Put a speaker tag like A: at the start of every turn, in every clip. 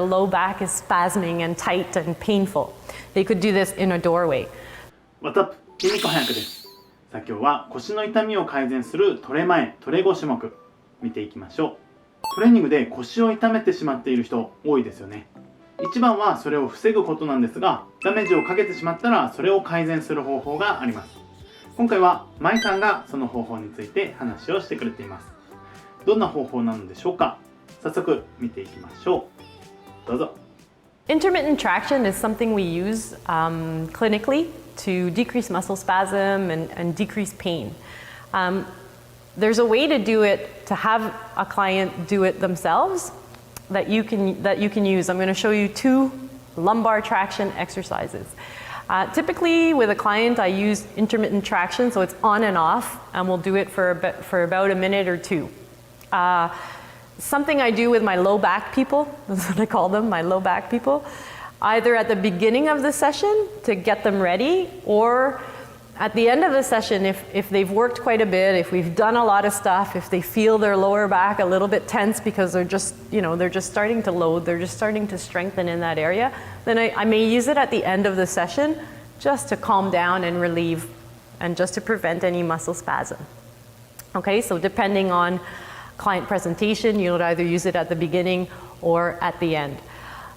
A: low back is spasming and tight and painful. They could do this in a doorway.
B: What's up? 筋肉翻訳です。さあ今日は腰の痛みを改善するトレ前トレ後種目見ていきましょう。トレーニングで腰を痛めてしまっている人多いですよね。一番はそれを防ぐことなんですが、ダメージをかけてしまったらそれを改善する方法があります。今回はマイさんがその方法について話をしてくれています。どんな方法なのでしょうか。早速見ていきましょう。どうぞ。
A: Intermittent traction is something we use clinically to decrease muscle spasm and decrease pain. There's a way to do it, to have a client do it themselves that you can use. I'm going to show you 2 lumbar traction exercises. Typically with a client I use intermittent traction, so it's on and off, and we'll do it for about a minute or 2. Something I do with my low back people, that's what I call them, my low back people, either at the beginning of the session to get them ready, or at the end of the session if they've worked quite a bit, if we've done a lot of stuff, if they feel their lower back a little bit tense because they're just starting to load, they're just starting to strengthen in that area, then I may use it at the end of the session just to calm down and relieve and just to prevent any muscle spasm. Okay, so depending on client presentation, you'll either use it at the beginning or at the end.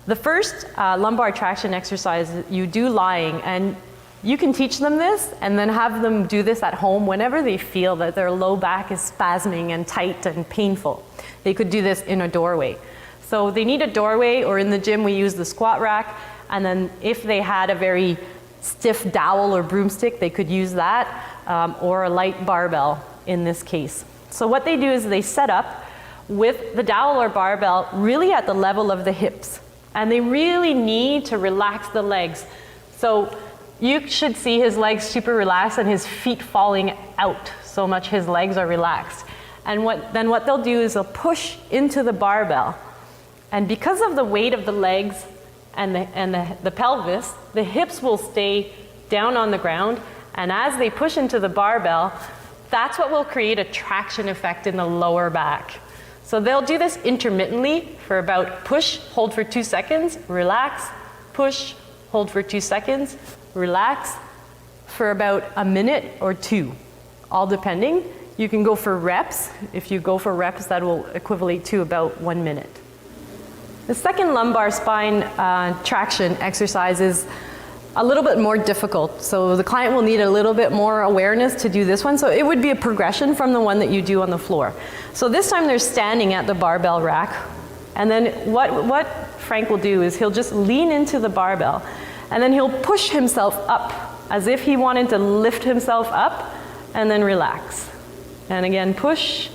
A: The first lumbar traction exercise you do lying, and you can teach them this and then have them do this at home whenever they feel that their low back is spasming and tight and painful. They could do this in a doorway. So they need a doorway, or in the gym we use the squat rack, and then if they had a very stiff dowel or broomstick, they could use that, or a light barbell in this case. So what they do is they set up with the dowel or barbell really at the level of the hips, and they really need to relax the legs. So you should see his legs super relaxed and his feet falling out so much his legs are relaxed. And what they'll do is they'll push into the barbell, and because of the weight of the legs and the pelvis, the hips will stay down on the ground, and as they push into the barbell, that's what will create a traction effect in the lower back. So they'll do this intermittently for about push, hold for 2 seconds, relax, push, hold for 2 seconds, relax for about a minute or 2, all depending. You can go for reps. If you go for reps, that will equivalent to about 1 minute. The second lumbar spine traction exercise is a little bit more difficult. So the client will need a little bit more awareness to do this one. So it would be a progression from the one that you do on the floor. So this time they're standing at the barbell rack. And then what Frank will do is he'll just lean into the barbell, and then he'll push himself up as if he wanted to lift himself up, and then relax. And again, push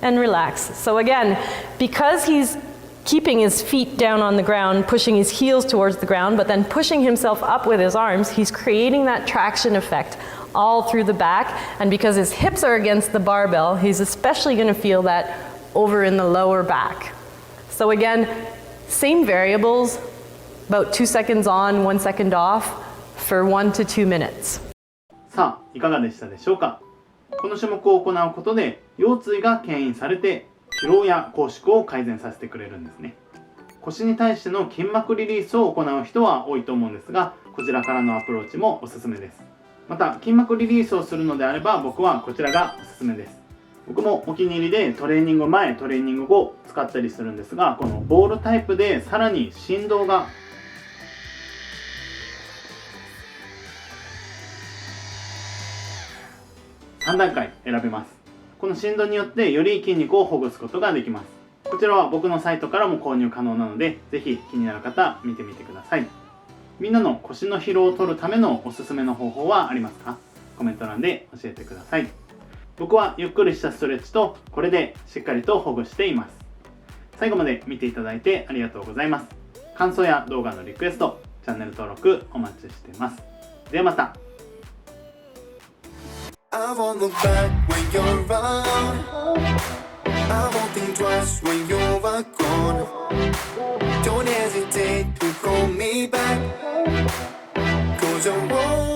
A: and relax. So again, because he's keeping his feet down on the ground, pushing his heels towards the ground, but then pushing himself up with his arms, he's creating that traction effect all through the back. And because his hips are against the barbell, he's especially going to feel that over in the lower back. So again, same variables, about 2 seconds on, 1 second off for 1 to 2 minutes.
B: さあ、いかがでしたでしょうか。この種目を行うことで腰椎が牽引されて疲労や拘縮を改善させてくれるんですね。腰に対しての筋膜リリースを行う人は多いと思うんですが、こちらからのアプローチもおすすめです。また筋膜リリースをするのであれば僕はこちらがおすすめです。僕もお気に入りでトレーニング前、トレーニング後使ったりするんですが、このボールタイプでさらに振動が3段階選べます。この振動によってより筋肉をほぐすことができます。こちらは僕のサイトからも購入可能なので、ぜひ気になる方見てみてください。みんなの腰の疲労を取るためのおすすめの方法はありますか？コメント欄で教えてください。僕はゆっくりしたストレッチとこれでしっかりとほぐしています。最後まで見ていただいてありがとうございます。感想や動画のリクエスト、チャンネル登録お待ちしています。ではまた。
C: I won't look back when you're around. I won't think twice when you're gone. Don't hesitate to call me back, 'cause you're wrong.